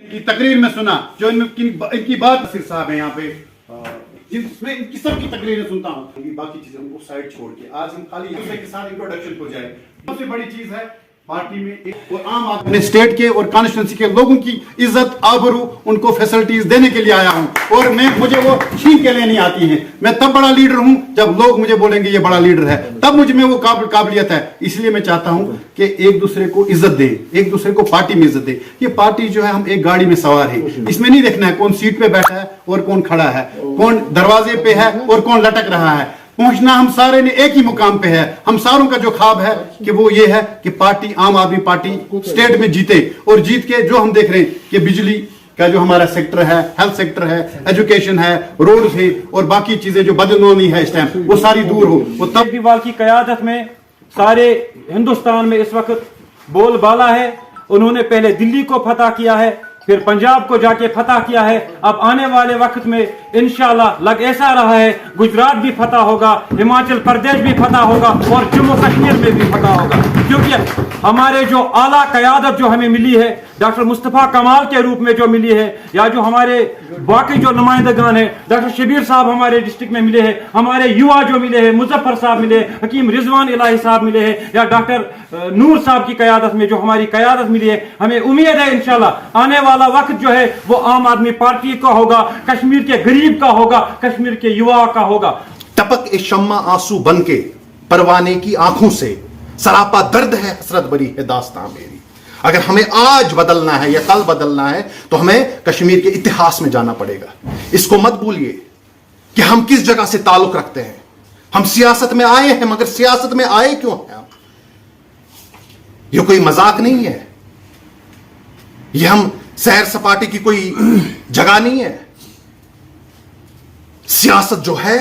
की तकरीर में सुना जो इनकी बात सिर साहब है यहाँ पे जिसमें इनकी सबकी तकरीरें सुनता हूँ, बाकी चीजें उनको साइड छोड़ के आज हम खाली दूसरे के साथ इंट्रोडक्शन को जाए। सबसे बड़ी चीज है पार्टी में एक और आम आदमी स्टेट के और कॉन्स्टिट्यूंसी के लोगों की इज्जत आबरू उनको फैसिलिटीज देने के लिए आया हूं और मुझे वो छीन के लेनी आती है। मैं तब बड़ा लीडर हूं जब लोग मुझे बोलेंगे ये बड़ा लीडर है, तब मुझ में वो काबिलियत है। इसलिए मैं चाहता हूं कि एक दूसरे को इज्जत दें, एक दूसरे को पार्टी में इज्जत दें। ये पार्टी जो है हम एक गाड़ी में सवार है, इसमें नहीं देखना है कौन सीट पे बैठा है और कौन खड़ा है, कौन दरवाजे पे है और कौन लटक रहा है। पहुंचना हम सारे ने एक ही मुकाम पे है। हम सारों का जो ख्वाब है कि वो ये है कि पार्टी आम आदमी पार्टी स्टेट में जीते और जीत के जो हम देख रहे हैं कि बिजली का जो हमारा सेक्टर है, हेल्थ सेक्टर है, एजुकेशन है, रोड है और बाकी चीजें जो बदनोनी है इस टाइम वो सारी दूर हो। वो तब केजरीवाल की क़यादत में सारे हिंदुस्तान में इस वक्त बोलबाला है। उन्होंने पहले दिल्ली को फतह किया है, फिर पंजाब को जाके फतह किया है। अब आने वाले वक्त में इंशाल्लाह लग ऐसा रहा है गुजरात भी फतह होगा, हिमाचल प्रदेश भी फतह होगा और जम्मू कश्मीर में भी फतह होगा। क्योंकि हमारे जो आला क़यादत जो हमें मिली है डॉक्टर मुस्तफ़ा कमाल के रूप में जो मिली है, या जो हमारे बाकी जो नुमाइंदगान है, डॉक्टर शबीर साहब हमारे डिस्ट्रिक्ट में मिले हैं, हमारे युवा जो मिले हैं, मुजफ्फर साहब मिले, हकीम रिजवान इलाही साहब मिले हैं, या डॉक्टर नूर साहब की क़यादत में जो हमारी क़यादत मिली है, हमें उम्मीद है इंशाल्लाह आने वाला वक्त जो है वो आम आदमी पार्टी का होगा, कश्मीर के गरीब का होगा, कश्मीर के युवा का होगा। टपक ए शम्मा आंसू बनके परवाने की आंखों से सरापा दर्द है हसरत बरी है दास्तां मेरी। अगर हमें आज बदलना है या कल बदलना है तो हमें कश्मीर के इतिहास में जाना पड़ेगा। इसको मत भूलिए कि हम किस जगह से ताल्लुक रखते हैं। हम सियासत में आए हैं, मगर सियासत में आए क्यों हैं? ये कोई मजाक नहीं है, ये हम सैर सपाटे की कोई जगह नहीं है। सियासत जो है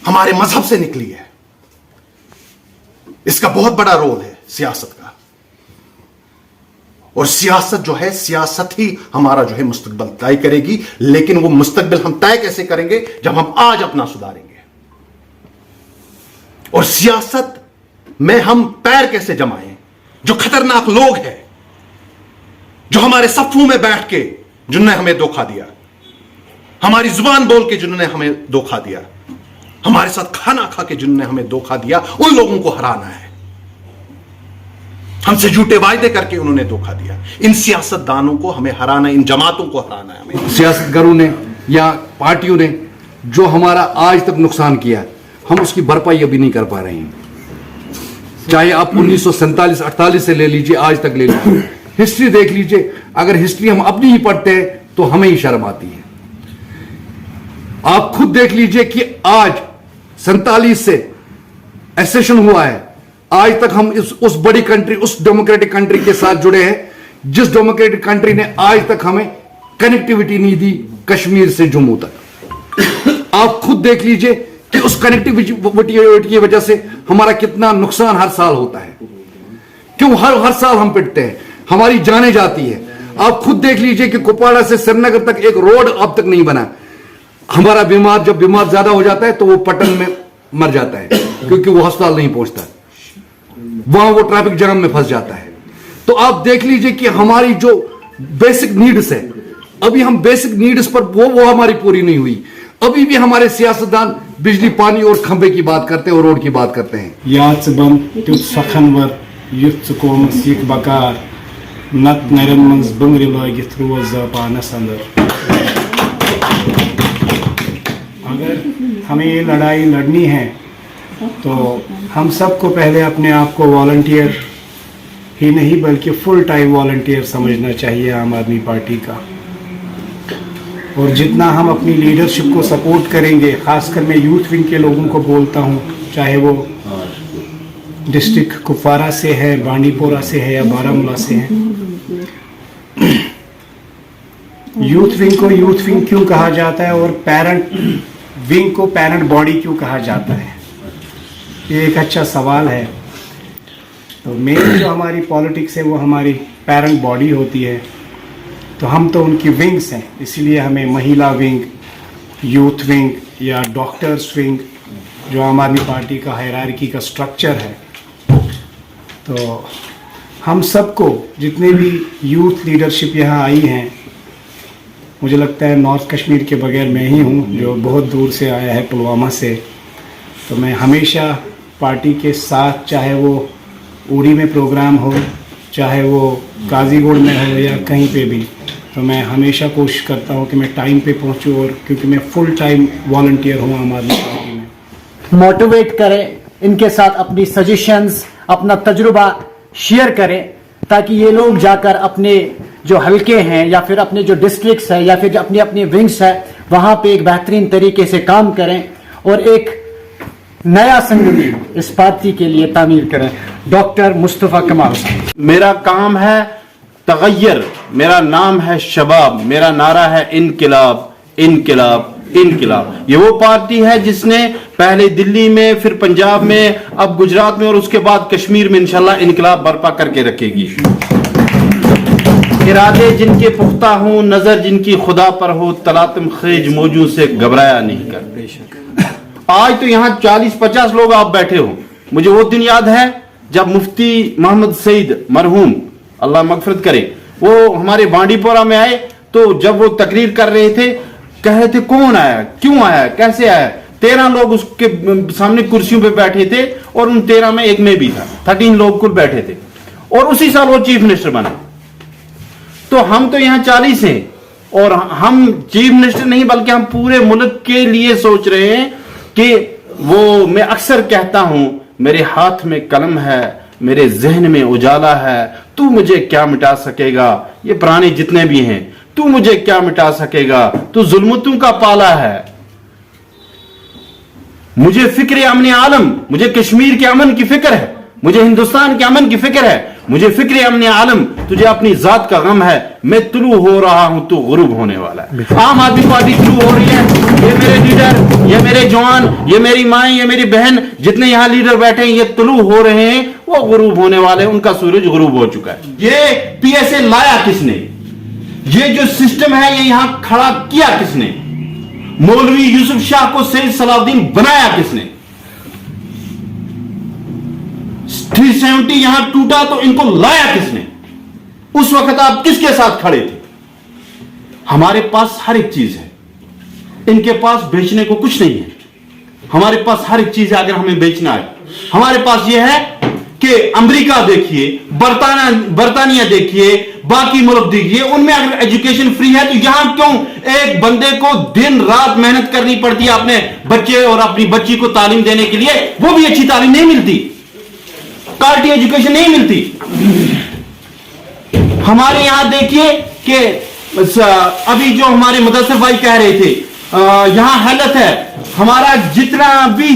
हमारे मजहब से निकली है, इसका बहुत बड़ा रोल है सियासत का। और सियासत जो है, सियासत ही हमारा जो है मुस्तकबिल तय करेगी। लेकिन वो मुस्तकबिल हम तय कैसे करेंगे? जब हम आज अपना सुधारेंगे। और सियासत में हम पैर कैसे जमाएं? जो खतरनाक लोग हैं, जो हमारे सफ़ों में बैठ के जिन्होंने हमें धोखा दिया, हमारी जुबान बोल के जिन्होंने हमें धोखा दिया, हमारे साथ खाना खा के जिन्होंने हमें धोखा दिया, उन लोगों को हराना है। हमसे झूठे वायदे करके उन्होंने धोखा दिया। इन सियासतदानों को हमें हराना है, इन जमातों को हराना है हमें। सियासतगरों ने या पार्टियों ने जो हमारा आज तक नुकसान किया, हम उसकी भरपाई अभी नहीं कर पा रहे हैं। चाहे आप 1947-48 से ले लीजिए, आज तक ले लीजिए, हिस्ट्री देख लीजिए। अगर हिस्ट्री हम अपनी ही पढ़ते हैं तो हमें ही शर्म आती है। आप खुद देख लीजिए कि आज 47 से एसेशन हुआ है, आज तक हम उस बड़ी कंट्री, उस डेमोक्रेटिक कंट्री के साथ जुड़े हैं जिस डेमोक्रेटिक कंट्री ने आज तक हमें कनेक्टिविटी नहीं दी कश्मीर से जम्मू तक। आप खुद देख लीजिए कि उस कनेक्टिविटी की वजह से हमारा कितना नुकसान हर साल होता है। क्यों हर साल हम पिटते हैं, हमारी जानें जाती है। आप खुद देख लीजिए कि कुपवाड़ा से श्रीनगर तक एक रोड अब तक नहीं बना। हमारा जब बीमार ज्यादा हो जाता है तो वो पटन में मर जाता है क्योंकि वो अस्पताल नहीं पहुंचता, वहां वो ट्रैफिक जाम में फंस जाता है। तो आप देख लीजिए कि हमारी जो बेसिक नीड्स है, अभी हम बेसिक नीड्स पर वो हमारी पूरी नहीं हुई। अभी भी हमारे सियासतदान बिजली, पानी और खंबे की बात करते हैं और रोड की बात करते हैं। याद बन तुत सखनवर युद्ध कोम सीख बकार नत नरन मंज बंगरी लगित रोज पानस अंदर। अगर हमें ये लड़ाई लड़नी है तो हम सबको पहले अपने आप को वॉलंटियर ही नहीं बल्कि फुल टाइम वॉलंटियर समझना चाहिए आम आदमी पार्टी का। और जितना हम अपनी लीडरशिप को सपोर्ट करेंगे, खासकर मैं यूथ विंग के लोगों को बोलता हूँ, चाहे वो डिस्ट्रिक्ट कुपवाड़ा से है, बांडीपोरा से है या बारामूला से है। यूथ विंग को यूथ विंग क्यों कहा जाता है और पेरेंट विंग को पेरेंट बॉडी क्यों कहा जाता है? ये एक अच्छा सवाल है। तो मेन जो हमारी पॉलिटिक्स है वो हमारी पेरेंट बॉडी होती है, तो हम तो उनकी विंग्स हैं। इसीलिए हमें महिला विंग, यूथ विंग या डॉक्टर्स विंग, जो आम आदमी पार्टी का हायरार्की का स्ट्रक्चर है, तो हम सबको, जितने भी यूथ लीडरशिप यहाँ आई हैं, मुझे लगता है नॉर्थ कश्मीर के बगैर मैं ही हूँ जो बहुत दूर से आया है, पुलवामा से। तो मैं हमेशा पार्टी के साथ, चाहे वो उड़ी में प्रोग्राम हो, चाहे वो काजीगुड़ में हो या कहीं पे भी, तो मैं हमेशा कोशिश करता हूँ कि मैं टाइम पे पहुँचूँ, और क्योंकि मैं फुल टाइम वॉलंटियर हूँ आम आदमी पार्टी में। मोटिवेट करें, इनके साथ अपनी सजेशंस, अपना तजुर्बा शेयर करें, ताकि ये लोग जाकर अपने जो हलके हैं या फिर अपने जो डिस्ट्रिक्ट्स है या फिर जो अपनी अपनी विंग्स है वहाँ पे एक बेहतरीन तरीके से काम करें और एक नया संगठन इस पार्टी के लिए तामीर करें। डॉक्टर मुस्तफ़ा कमाल। मेरा काम है तगय्यर, मेरा नाम है शबाब, मेरा नारा है इनकिलाब इनकिलाब इनकिलाब। ये वो पार्टी है जिसने पहले दिल्ली में, फिर पंजाब में, अब गुजरात में और उसके बाद कश्मीर में इंशाल्लाह इनकिलाब बर्पा करके रखेगी। इरादे जिनके पुख्ता हों, नजर जिनकी खुदा पर हो, तलातम खेज मौजू से घबराया नहीं कर। आज तो यहाँ 40-50 लोग आप बैठे हो। मुझे वो दिन याद है जब मुफ्ती मोहम्मद सईद मरहूम, अल्लाह मगफरत करे, वो हमारे बांडीपोरा में आए, तो जब वो तकरीर कर रहे थे, कह रहे थे कौन आया, क्यों आया, कैसे आया। 13 लोग उसके सामने कुर्सियों पे बैठे थे और उन 13 में एक में भी था, 13 लोग कुल बैठे थे, और उसी साल वो चीफ मिनिस्टर बना। तो हम तो यहाँ 40 हैं और हम चीफ मिनिस्टर नहीं बल्कि हम पूरे मुल्क के लिए सोच रहे हैं कि वो, मैं अक्सर कहता हूं, मेरे हाथ में कलम है, मेरे जहन में उजाला है, तू मुझे क्या मिटा सकेगा, ये पुराने जितने भी हैं, तू मुझे क्या मिटा सकेगा, तू जुल्मतों का पाला है। मुझे फिक्र अमन आलम, मुझे कश्मीर के अमन की फिक्र है, मुझे हिंदुस्तान के अमन की फिक्र है, मुझे फिक्र अमन आलम, तुझे अपनी जात का गम है। मैं तुलू हो रहा हूं, तू गुरूब होने वाला है। आम आदमी पार्टी तुलू हो रही है। ये मेरे लीडर, ये मेरे जवान, ये मेरी माएं, ये मेरी बहन, जितने यहां लीडर बैठे हैं, ये तुलू हो रहे हैं, वो गुरूब होने वाले हैं। उनका सूरज गुरूब हो चुका है। ये पीएसए लाया किसने, ये जो सिस्टम है ये यहां खड़ा किया किसने, मौलवी यूसुफ शाह को सैयद सलाउद्दीन बनाया किसने, 370 यहां टूटा तो इनको लाया किसने, उस वक्त आप किसके साथ खड़े थे। हमारे पास हर एक चीज है, इनके पास बेचने को कुछ नहीं है। हमारे पास हर एक चीज है अगर हमें बेचना है। हमारे पास यह है कि अमेरिका देखिए, बरतानिया देखिए, बाकी मुल्क देखिए, उनमें अगर एजुकेशन फ्री है तो यहां क्यों एक बंदे को दिन रात मेहनत करनी पड़ती है अपने बच्चे और अपनी बच्ची को तालीम देने के लिए, वो भी अच्छी तालीम नहीं मिलती, क्वालिटी एजुकेशन नहीं मिलती। हमारे यहां देखिए कि अभी जो हमारे मुदस्सिर भाई कह रहे थे, यहां हालत है, हमारा जितना भी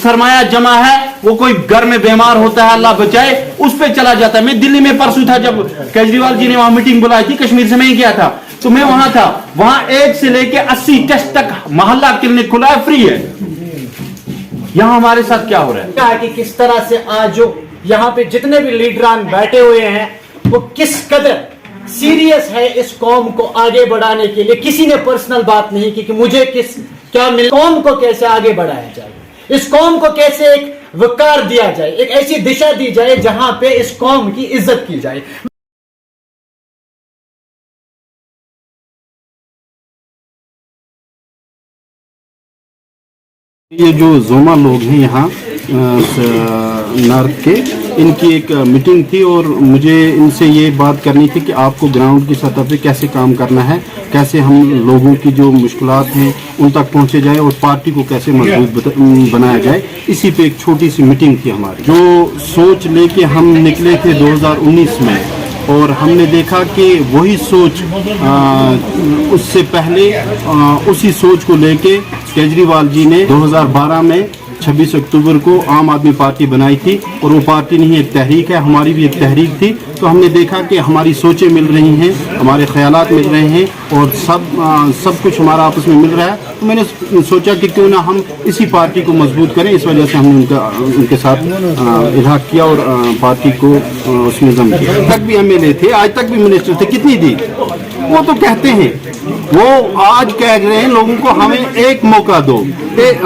सरमाया जमा है वो कोई घर में बीमार होता है, अल्लाह बचाए, उस पे चला जाता है। मैं दिल्ली में परसों था जब केजरीवाल जी ने वहां मीटिंग बुलाई थी, कश्मीर से मैं ही गया था, तो मैं वहां था। वहां 1 से लेके 80 टेस्ट तक मोहल्ला क्लिनिक खुला है, फ्री है। यहां हमारे साथ क्या हो रहा है कि किस तरह से आज जो यहाँ पे जितने भी लीडरान बैठे हुए हैं वो किस कदर सीरियस है इस कौम को आगे बढ़ाने के लिए। किसी ने पर्सनल बात नहीं की कि मुझे क्या मिले, कौम को कैसे आगे बढ़ाया जाए, इस कौम को कैसे एक वकार दिया जाए, एक ऐसी दिशा दी जाए जहां पे इस कौम की इज्जत की जाए। ये जो जोमा लोग हैं यहाँ नॉर्थ के, इनकी एक मीटिंग थी और मुझे इनसे ये बात करनी थी कि आपको ग्राउंड की सतह पे कैसे काम करना है, कैसे हम लोगों की जो मुश्किलात हैं उन तक पहुँचे जाए और पार्टी को कैसे मजबूत बनाया जाए। इसी पे एक छोटी सी मीटिंग थी हमारी। जो सोच लेके हम निकले थे 2019 में, और हमने देखा कि वही सोच उससे पहले उसी सोच को लेके केजरीवाल जी ने 2012 में 26 अक्टूबर को आम आदमी पार्टी बनाई थी, और वो पार्टी नहीं एक तहरीक है, हमारी भी एक तहरीक थी। तो हमने देखा कि हमारी सोचें मिल रही हैं, हमारे ख्यालात मिल रहे हैं और सब कुछ हमारा आपस में मिल रहा है। तो मैंने सोचा कि क्यों ना हम इसी पार्टी को मजबूत करें। इस वजह से हमने उनके साथ इल्हाक किया और पार्टी को उसमें जम किया। तक भी MLA थे, आज तक भी मिनिस्टर थे, कितनी दी वो तो कहते हैं, वो आज कह रहे हैं लोगों को हमें एक मौका दो,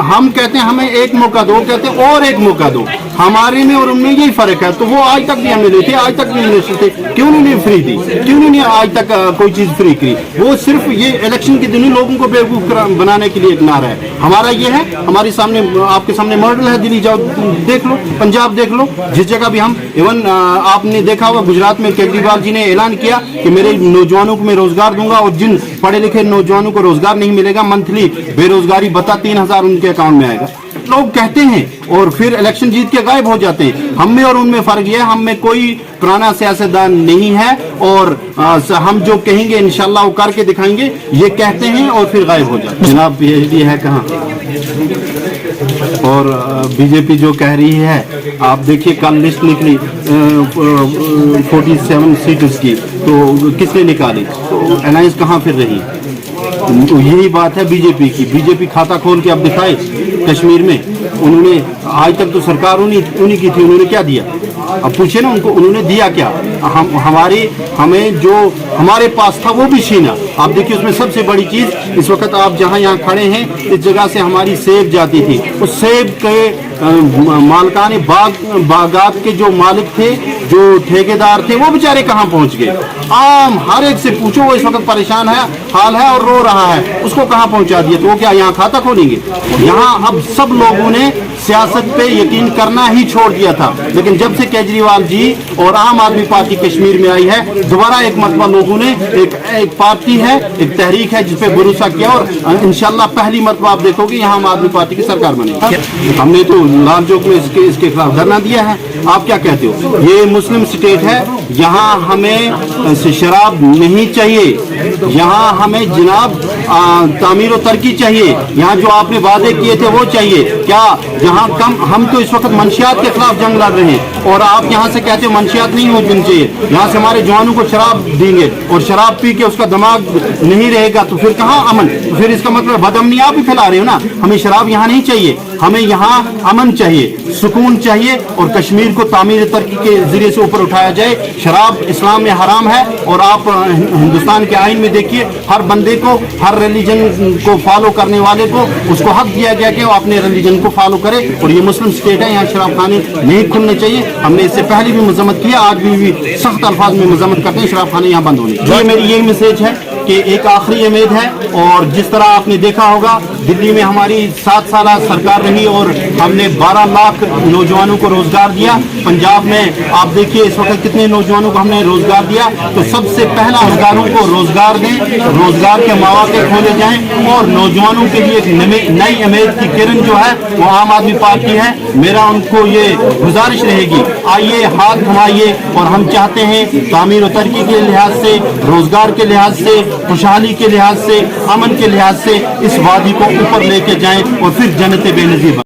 हम कहते हैं हमें एक मौका दो, कहते हैं और एक मौका दो। हमारे में और उनमें यही फर्क है। तो वो आज तक भी एमएलए थे, आज तक भी मिनिस्टर थे, क्यों नहीं फ्री दी, क्यों नहीं आज तक कोई चीज फ्री की? वो सिर्फ ये इलेक्शन के दिन ही लोगों को बेवकूफ बनाने के लिए एक नारा है। हमारा ये है, हमारे सामने आपके सामने मॉडल है, दिल्ली जाओ देख लो, पंजाब देख लो, जिस जगह भी हम इवन आपने देखा होगा गुजरात में केजरीवाल जी ने ऐलान किया कि मेरे नौजवानों को मैं रोजगार दूंगा, और जिन पढ़े लिखे नौजवानों को रोजगार नहीं मिलेगा, मंथली बेरोजगारी भत्ता 3,000 उनके अकाउंट में आएगा। लोग कहते हैं और फिर इलेक्शन जीत के गायब हो जाते हैं। हम में और उनमें फर्क ये है, हम में कोई पुराना सियासतदान नहीं है, और हम जो कहेंगे इंशाल्लाह वो करके दिखाएंगे, ये कहते हैं और फिर गायब हो जाते हैं। जनाब पीएचडी है कहाँ? और बीजेपी जो कह रही है, आप देखिए कल लिस्ट निकली 47 सीट्स की, तो किसने निकाली? तो अलायंस कहाँ फिर रही? तो यही बात है बीजेपी की। बीजेपी खाता खोल के अब दिखाए कश्मीर में, उन्होंने आज तक तो सरकार उन्हीं की थी, उन्होंने क्या दिया? अब पूछे ना उनको, उन्होंने दिया क्या? हमें जो हमारे पास था वो भी छीना। आप देखिए उसमें सबसे बड़ी चीज, इस वक्त आप जहां यहाँ खड़े हैं, इस जगह से हमारी सेब जाती थी। उस सेब के मालकाने बागात के जो मालिक थे, जो ठेकेदार थे, वो बेचारे कहाँ पहुंच गए? आम हर एक से पूछो, वो इस वक्त परेशान है, हाल है और रो रहा है, उसको कहाँ पहुंचा दिया? तो वो क्या यहाँ खाता खोलेंगे? यहाँ अब सब लोगों ने सियासत पे यकीन करना ही छोड़ दिया था, लेकिन जब से केजरीवाल जी और आम आदमी पार्टी कश्मीर में आई है, दोबारा एक मरतबा लोगों ने एक पार्टी है, एक तहरीक है, जिसपे भरोसा किया, और इंशाल्लाह पहली मरतबा आप देखोगे यहाँ आम आदमी पार्टी की सरकार बनेगी। हमने तो लाल चौक में इसके खिलाफ धरना दिया है। आप क्या कहते हो? ये मुस्लिम स्टेट है, यहाँ हमें शराब नहीं चाहिए, यहाँ हमें जनाब तामीर और तरक्की चाहिए, यहाँ जो आपने वादे किए थे वो चाहिए। क्या यहाँ कम? हम तो इस वक्त मंशियात के खिलाफ जंग लड़ रहे हैं, और आप यहाँ से कहते हो मंशियात नहीं होनी चाहिए। यहाँ से हमारे जवानों को शराब देंगे, और शराब पी के उसका दिमाग नहीं रहेगा, तो फिर कहाँ अमन? तो फिर इसका मतलब बदअमनी आप ही फैला रहे हो ना। हमें शराब यहाँ नहीं चाहिए, हमें यहाँ अमन चाहिए, सुकून चाहिए, और कश्मीर को तामीर तरक्की के जरिए से ऊपर उठाया जाए। शराब इस्लाम में हराम है, और आप हिंदुस्तान के आइन में देखिए, हर बंदे को, हर रिलीजन को फॉलो करने वाले को उसको हक दिया गया कि वो अपने रिलीजन को फॉलो करे। और ये मुस्लिम स्टेट है, यहाँ शराब खाने नहीं खुलने चाहिए। हमने इससे पहले भी मजम्मत किया, आज भी सख्त अल्फाज में मजम्मत करते हैं, शराब खाने यहाँ बंद होने चाहिए। मेरी यही मैसेज है कि एक आखिरी उम्मीद है, और जिस तरह आपने देखा होगा दिल्ली में हमारी 7 साल सरकार रही और हमने 12 लाख नौजवानों को रोजगार दिया। पंजाब में आप देखिए इस वक्त कितने नौजवानों को हमने रोजगार दिया। तो सबसे पहला रोजगारों को रोजगार दें, रोजगार के मौके खोले जाएं, और नौजवानों के लिए एक नई उम्मीद की किरण जो है वो आम आदमी पार्टी है। मेरा उनको ये गुजारिश रहेगी, आइए हाथ थमाइए, और हम चाहते हैं तामीर और तरक्की के लिहाज से, रोजगार के लिहाज से, खुशहाली के लिहाज से, अमन के लिहाज से इस वादी को ऊपर लेके जाएं, और फिर जन्नत बेनज़ीर